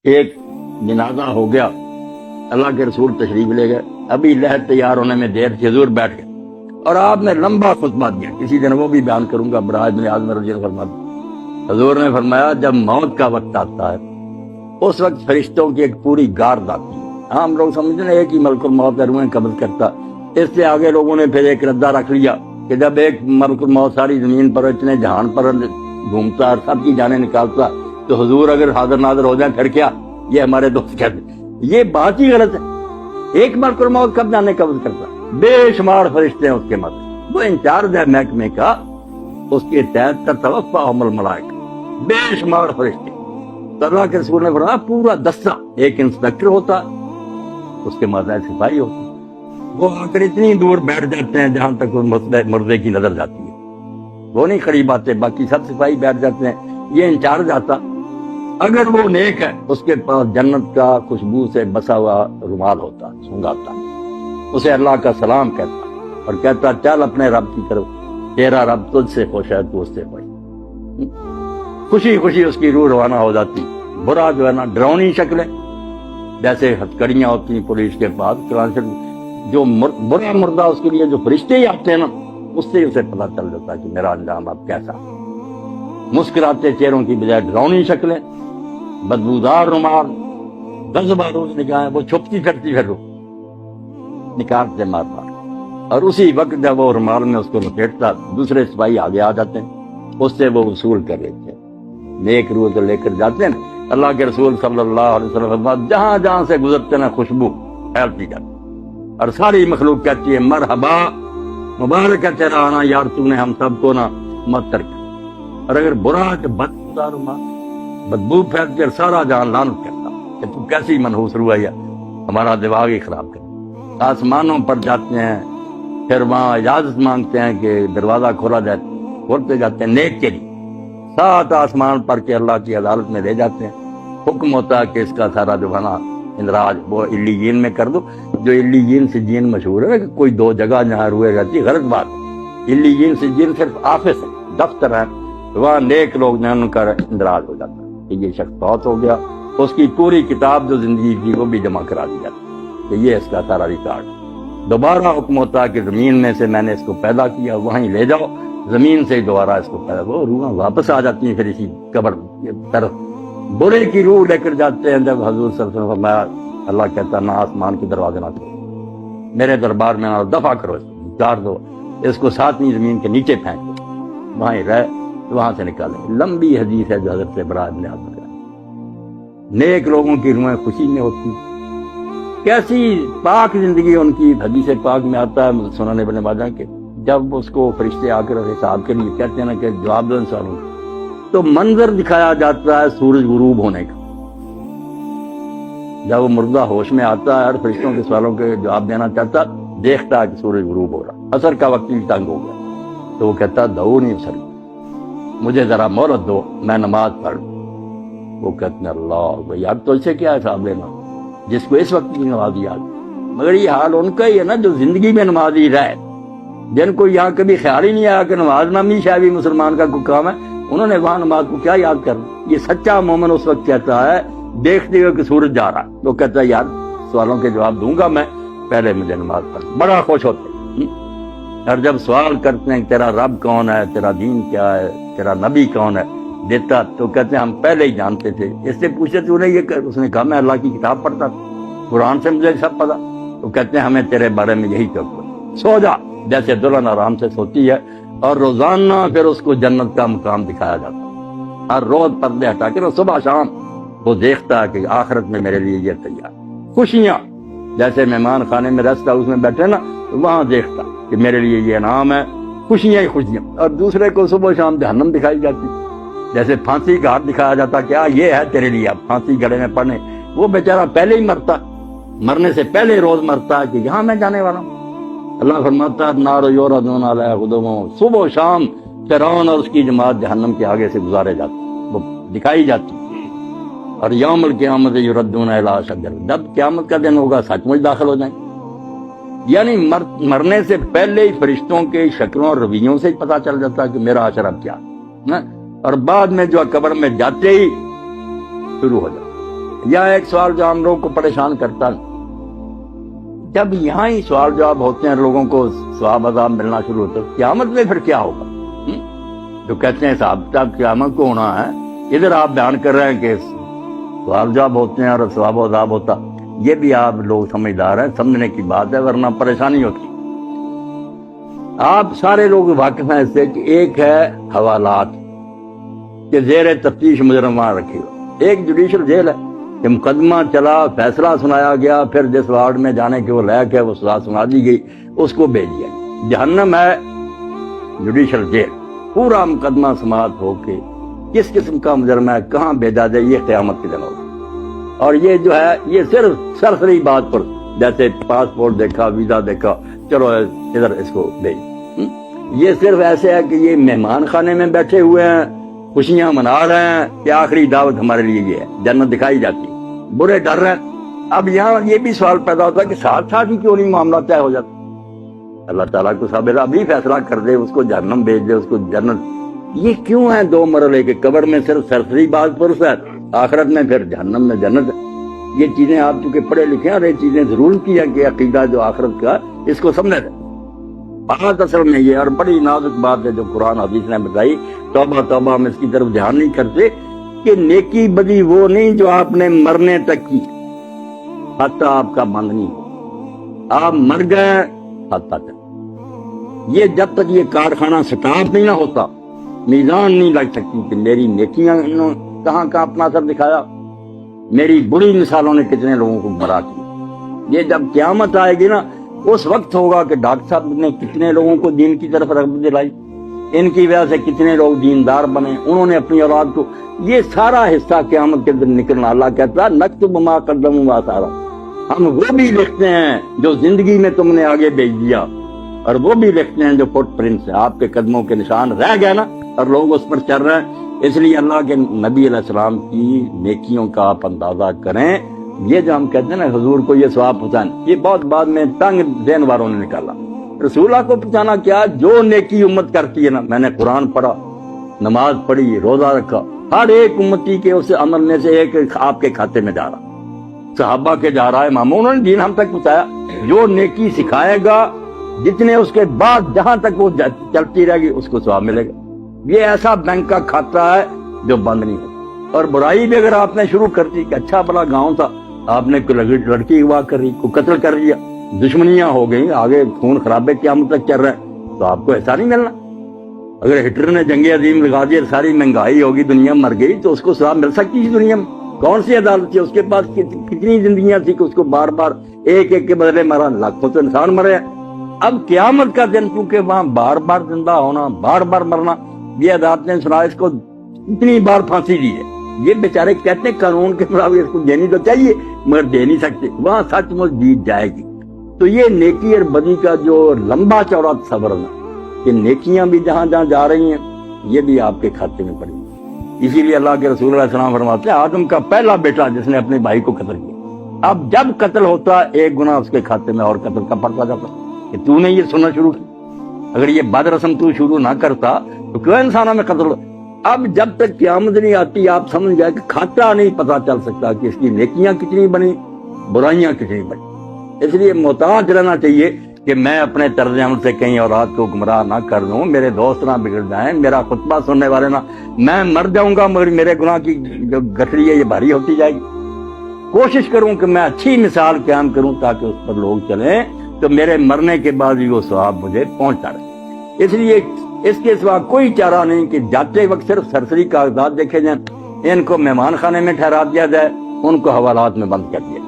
ایک جنازہ ہو گیا، اللہ کے رسول تشریف لے گئے، ابھی لحد تیار ہونے میں دیر تھی، حضور بیٹھ گئے اور آپ نے لمبا خطبہ دیا، کسی دن وہ بھی بیان کروں گا، براہ ابن عازم رضی اللہ عنہ فرماتے، حضور نے فرمایا جب موت کا وقت آتا ہے اس وقت فرشتوں کی ایک پوری گارد آتی ہے، عام لوگ سمجھتے ہیں ایک ہی ملک الموت روحیں قبض کرتا، اس سے آگے لوگوں نے پھر ایک ردہ رکھ لیا کہ جب ایک ملک الموت ساری زمین پر اتنے جہان پر گھومتا اور سب کی جانیں نکالتا تو حضور اگر حاضر ناظر ہو جائیں پھر کیا؟ یہ ہمارے دوست کہتے ہیں یہ بات ہی غلط ہے، ایک ملک الموت کب جانے قبض کرتا، بے شمار فرشتے ہیں اس کے مت، وہ انچارج ہے محکمے کا، اس کے تحت تتوفاہم الملائکہ، بے شمار فرشتے، تو اللہ کے رسول نے فرمایا پورا دستہ، ایک انسپیکٹر ہوتا اس کے ماتحت سپاہی ہوتا، وہ آ کر اتنی دور بیٹھ جاتے ہیں جہاں تک اس مردے کی نظر جاتی ہے، وہ نہیں قریب آتے، باقی سب سپاہی بیٹھ جاتے ہیں، یہ انچارج آتا، اگر وہ نیک ہے اس کے پاس جنت کا خوشبو سے بسا ہوا رومال ہوتا، سنگاتا، اسے اللہ کا سلام کہتا اور کہتا چل اپنے رب کی طرف، تیرا رب تجھ سے خوش ہے تو اس سے خوش، خوشی خوشی اس کی روح روانہ ہو جاتی، برا جو ہے نا ڈراؤنی شکلیں جیسے ہتھکڑیاں ہوتی ہیں پولیس کے پاس، جو برا مردہ اس کے لیے جو فرشتے ہی آتے ہیں نا اس سے اسے پتہ چل جاتا ہے کہ میرا انجام اب کیسا، مسکراتے چہروں کی بجائے ڈراؤنی شکلیں، بدبودار رومال، 10 روز نگاہیں، وہ چھپتی پھرتی پھر نکال سے مار مار، اور اسی وقت جب وہ رومال میں اس کو لپیٹتا دوسرے سپاہی آگے آ جاتے ہیں، اس سے وہ وصول کر لیتے ہیں، نیک روح تو لے کر جاتے ہیں، اللہ کے رسول صلی اللہ علیہ وسلم جہاں جہاں سے گزرتے ہیں خوشبو پھیلتی جاتی، اور ساری مخلوق کہتی ہے مرحبا، مبارک ہے تیرا آنا یار، تو نے ہم سب کو نا مت کر، اور اگر برا ہے تو بدبودار رومال، بدبو پھیل کر سارا جہان لعنت کرتا کہ تو کیسی منحوس روح ہے، ہمارا دماغ ہی خراب کر، آسمانوں پر جاتے ہیں، پھر وہاں اجازت مانگتے ہیں کہ دروازہ کھولا جائے، کھولتے جاتے ہیں نیک کے لیے، 7 آسمان پر کے اللہ کی عدالت میں لے جاتے ہیں، حکم ہوتا ہے کہ اس کا سارا جو ہے نا اندراج وہ علیین میں کر دو، جو علیین سجین مشہور ہے کہ کوئی 2 جگہ جہاں روئے رہتی، غلط بات ہے، علیین سجین صرف آفس ہے، دفتر ہے، وہاں نیک لوگ نے ان کا اندراج ہو جاتا ہے کہ یہ شخص بہت ہو گیا، اس کی پوری کتاب جو زندگی کی وہ بھی جمع کرا دی جاتی کہ یہ اس کا سارا ریکارڈ، دوبارہ حکم ہوتا ہے کہ زمین میں سے میں نے اس کو پیدا کیا وہیں لے جاؤ، زمین سے دوبارہ اس کو پیدا، وہ روحیں واپس آ جاتی ہیں پھر اسی قبر طرف، برے کی روح لے کر جاتے ہیں، جب حضور صلی اللہ علیہ وسلم فرمایا اللہ کہتا نہ آسمان کے دروازے نہ کھولو، میرے دربار میں نہ دفع کرو، اس کو اتار دو، اس کو 7ویں زمین کے نیچے پھینک دو، وہاں رہ وہاں سے نکالیں، لمبی حدیث ہے جو حضرت براہ ابن عازم، نیک لوگوں کی روحیں خوشی میں ہوتی، کیسی پاک زندگی ان کی، حدیث پاک میں آتا ہے سنن ابن ماجہ کہ جب اس کو فرشتے آ کر حساب کے لیے کہتے ہیں نا کہ جواب دو ان سوالوں تو منظر دکھایا جاتا ہے سورج غروب ہونے کا، جب وہ مردہ ہوش میں آتا ہے اور فرشتوں کے سوالوں کے جواب دینا چاہتا دیکھتا ہے کہ سورج غروب ہو رہا، عصر کا وقت بھی تنگ ہو گیا تو وہ کہتا دعونی اصلی، مجھے ذرا مہلت دو میں نماز پڑھ لوں، وہ کہتے ہیں اللہ بھائی اب تو اسے کیا حساب لینا جس کو اس وقت کی نمازی یاد، مگر یہ حال ان کا ہی ہے نا جو زندگی میں نمازی رہے، جن کو یہاں کبھی خیال ہی نہیں آیا کہ نماز نامی شاید بھی مسلمان کا کوئی کام ہے، انہوں نے وہاں نماز کو کیا یاد کرنا، یہ سچا مومن اس وقت کہتا ہے دیکھتے ہوئے کہ سورج جا رہا، تو کہتا ہے یار سوالوں کے جواب دوں گا میں، پہلے مجھے نماز پڑھ، بڑا خوش ہوتے، اور جب سوال کرتے ہیں تیرا رب کون ہے، تیرا دین کیا ہے، تیرا نبی کون ہے، دیتا تو کہتے ہیں ہم پہلے ہی جانتے تھے، اس سے پوچھے تو انہیں یہ، اس نے کہا میں اللہ کی کتاب پڑھتا تھا، قرآن سے مجھے سب پتا، تو کہتے ہیں ہمیں تیرے بارے میں یہی چوک، سو جا، جیسے دلہن آرام سے سوتی ہے، اور روزانہ پھر اس کو جنت کا مقام دکھایا جاتا، ہر روز پردے ہٹا کے صبح شام وہ دیکھتا ہے کہ آخرت میں میرے لیے یہ تیار، خوشیاں جیسے مہمان خانے میں ریسٹ ہاؤس میں بیٹھے نا وہاں دیکھتا کہ میرے لیے یہ انعام ہے، خوشیاں ہی خوشیاں، اور دوسرے کو صبح شام جہنم دکھائی جاتی، جیسے پھانسی گھاٹ دکھایا جاتا کیا یہ ہے تیرے لیے، اب پھانسی گلے میں پڑنے، وہ بیچارہ پہلے ہی مرتا، مرنے سے پہلے روز مرتا کہ یہاں میں جانے والا ہوں، اللہ فرماتا ہے نار یوردون علیہا غدوا، صبح و شام فرعون اور اس کی جماعت جہنم کے آگے سے گزارے جاتے، وہ دکھائی جاتی، اور یوم القیامت یردون الی اشد، جب قیامت کا دن ہوگا سچ مچ داخل ہو جائیں، یعنی مرنے سے پہلے ہی فرشتوں کے شکلوں اور رویوں سے پتہ چل جاتا ہے کہ میرا حشر اب کیا، اور بعد میں جو قبر میں جاتے ہی شروع ہو جاتا یا ایک سوال جو ہم لوگوں کو پریشان کرتا ہے، جب یہاں ہی سوال جواب ہوتے ہیں، لوگوں کو ثواب عذاب ملنا شروع ہوتا ہے، قیامت میں پھر کیا ہوگا؟ جو کہتے ہیں صاحب صاحب قیامت کو ہونا ہے، ادھر آپ بیان کر رہے ہیں کہ سوال جواب ہوتے ہیں اور ثواب و عذاب ہوتا، یہ بھی آپ لوگ سمجھدار ہیں، سمجھنے کی بات ہے، ورنہ پریشانی ہوتی۔ آپ سارے لوگ واقف ہیں اس سے کہ ایک ہے حوالات کہ زیر تفتیش مجرم وہاں رکھے گا، ایک جوڈیشل جیل ہے کہ مقدمہ چلا، فیصلہ سنایا گیا، پھر جس وارڈ میں جانے کے وہ لائق ہے وہ سزا سنا دی گئی، اس کو بھیج دیا۔ جہنم ہے جوڈیشل جیل، پورا مقدمہ سماعت ہو کے کس قسم کا مجرم ہے کہاں بھیجا جائے، یہ قیامت کے دن ہوگا۔ اور یہ جو ہے یہ صرف سرسری بات پر، جیسے پاسپورٹ دیکھا، ویزا دیکھا، چلو ادھر اس کو بھیج، یہ صرف ایسے ہے کہ یہ مہمان خانے میں بیٹھے ہوئے ہیں، خوشیاں منا رہے ہیں کہ آخری دعوت ہمارے لیے یہ ہے، جنت دکھائی جاتی ہے، برے ڈر رہے ہیں۔ اب یہاں یہ بھی سوال پیدا ہوتا ہے کہ ساتھ ساتھ ہی کیوں نہیں معاملہ طے ہو جاتا؟ اللہ تعالیٰ کو صابر ابھی فیصلہ کر دے، اس کو جہنم بھیج دے، اس کو جنت۔ یہ کیوں ہے دو مرحلے کے؟ قبر میں صرف سرسری بات پرس ہے، آخرت میں پھر جہنم میں جنت ہے۔ یہ چیزیں آپ چونکہ پڑھے لکھے ہیں اور یہ چیزیں ضرور کی ہیں کہ عقیدہ جو آخرت کا اس کو سمجھے تھے۔ بات اصل میں یہ، اور بڑی نازک بات ہے جو قرآن حدیث نے بتائی، توبہ توبہ ہم اس کی طرف دھیان نہیں کرتے کہ نیکی بدی وہ نہیں جو آپ نے مرنے تک کی، حتیٰ آپ کا بند نہیں ہو، آپ مر گئے حتیٰ تک، یہ جب تک یہ کارخانہ سٹاپ نہیں نہ ہوتا، میزان نہیں لگ سکتی کہ میری نیکیاں کہاں کا اپنا اثر دکھایا، میری بری مثالوں نے کتنے لوگوں کو گمراہ کیا۔ یہ جب قیامت آئے گی نا، اس وقت ہوگا کہ ڈاکٹر صاحب نے کتنے لوگوں کو دین کی طرف رغبت دلائی، ان کی وجہ سے کتنے لوگ دیندار بنے، انہوں نے اپنی اولاد کو، یہ سارا حصہ قیامت کے دن نکلنا۔ اللہ کہتا ہے نکتب ما قدموا وآثارا، ہم وہ بھی لکھتے ہیں جو زندگی میں تم نے آگے بھیج دیا، اور وہ بھی لکھتے ہیں جو فٹ پرنٹس ہیں، آپ کے قدموں کے نشان رہ گئے نا، اور لوگ اس پر چل رہے ہیں۔ اس لیے اللہ کے نبی علیہ السلام کی نیکیوں کا آپ اندازہ کریں۔ یہ جو ہم کہتے ہیں نا حضور کو یہ ثواب پہنچانا، یہ بہت بعد میں تنگ ذہن والوں نے نکالا۔ رسول اللہ کو پہنچانا کیا؟ جو نیکی امت کرتی ہے نا، میں نے قرآن پڑھا، نماز پڑھی، روزہ رکھا، ہر ایک امتی کے اس عمل میں سے ایک آپ کے کھاتے میں جا رہا، صحابہ کے جا رہا ہے، اماموں انہوں نے دین ہم تک پہنچایا۔ جو نیکی سکھائے گا، جتنے اس کے بعد جہاں تک وہ چلتی رہے گی اس کو ثواب ملے گا۔ یہ ایسا بینک کا کھاتہ ہے جو بند نہیں ہوتا۔ اور برائی بھی اگر آپ نے شروع کر دی کہ اچھا بڑا گاؤں تھا، آپ نے کوئی لڑکی اغوا کر رہی، کوئی قتل کر لیا، دشمنیاں ہو گئی، آگے خون خرابے قیامت تک چل رہے ہیں، تو آپ کو ایسا نہیں ملنا۔ اگر ہٹلر نے جنگ عظیم لگا دی، ساری مہنگائی ہوگی، دنیا مر گئی، تو اس کو ثواب مل سکتی ہے دنیا میں؟ کون سی عدالت تھی؟ اس کے پاس کتنی زندگیاں تھی کہ اس کو بار بار ایک ایک کے بدلے مرا، لاکھوں تو انسان مرے ہیں۔ اب قیامت کا دن کیونکہ وہاں بار بار زندہ ہونا، بار بار مرنا، یہ عدالت نے سنا اس کو اتنی بار پھانسی دی ہے۔ یہ بیچارے کہتے ہیں قانون کے مطابق اس کو دینی تو چاہیے مگر دے نہیں سکتے، وہاں سچ مچ جیت جائے گی۔ تو یہ نیکی اور بدی کا جو لمبا چوڑا تصور ہے کہ نیکیاں بھی جہاں جہاں جا رہی ہیں یہ بھی آپ کے کھاتے میں پڑی ہیں۔ اسی لیے اللہ کے رسول علیہ السلام فرماتے ہیں آدم کا پہلا بیٹا جس نے اپنے بھائی کو قتل کیا، اب جب قتل ہوتا ایک گناہ اس کے کھاتے میں اور قتل کا پڑتا جاتا کہ تو نے یہ سننا شروع کی، اگر یہ بد رسم تو شروع نہ کرتا تو کیوں انسانوں میں قتل ہو۔ اب جب تک قیامت نہیں آتی آپ سمجھ جائے کہ کھاتا نہیں پتا چل سکتا کہ اس کی نیکیاں کتنی بنی، برائیاں کتنی بنی۔ اس لیے محتاط رہنا چاہیے کہ میں اپنے طرز عمل سے کہیں اولاد کو گمراہ نہ کر دوں، میرے دوست نہ بگڑ جائیں، میرا خطبہ سننے والے نہ، میں مر جاؤں گا مگر میرے گناہ کی جو گٹھڑی ہے یہ بھاری ہوتی جائے گی۔ کوشش کروں کہ میں اچھی مثال قیام کروں تاکہ اس پر لوگ چلیں تو میرے مرنے کے بعد بھی وہ ثواب مجھے پہنچتا رہے۔ اس لیے اس کے سوا کوئی چارہ نہیں کہ جاتے وقت صرف سرسری کاغذات دیکھے جائیں، ان کو مہمان خانے میں ٹھہرا دیا جائے، ان کو حوالات میں بند کر دیا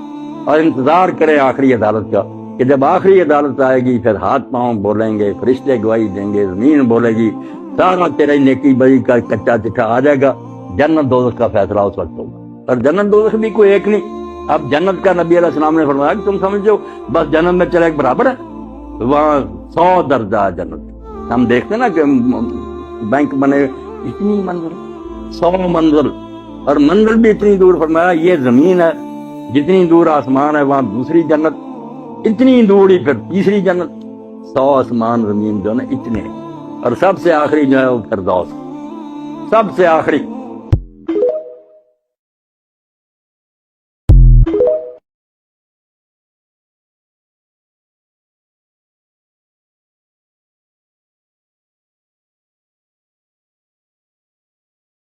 اور انتظار کرے آخری عدالت کا کہ جب آخری عدالت آئے گی پھر ہاتھ پاؤں بولیں گے، فرشتے گواہی دیں گے، زمین بولے گی، سارا تیرے نیکی بری کا کچا چٹھا آ جائے گا، جنت دوزخ کا فیصلہ اس وقت ہوگا۔ اور جنت دوزخ بھی کوئی ایک نہیں، اب جنت کا نبی علیہ السلام نے فرمایا کہ تم سمجھو بس جنت میں چلے ایک برابر ہے، وہاں 100 درجہ جنت۔ ہم دیکھتے نا کہ بینک بنے اتنی منزل، 100 منزل، اور منزل بھی اتنی دور، فرمایا یہ زمین ہے جتنی دور آسمان ہے وہاں دوسری جنت، اتنی دور ہی پھر تیسری جنت، 100 آسمان زمین جو ہے نا اتنے، اور سب سے آخری جو ہے وہ فردوس، سب سے آخری۔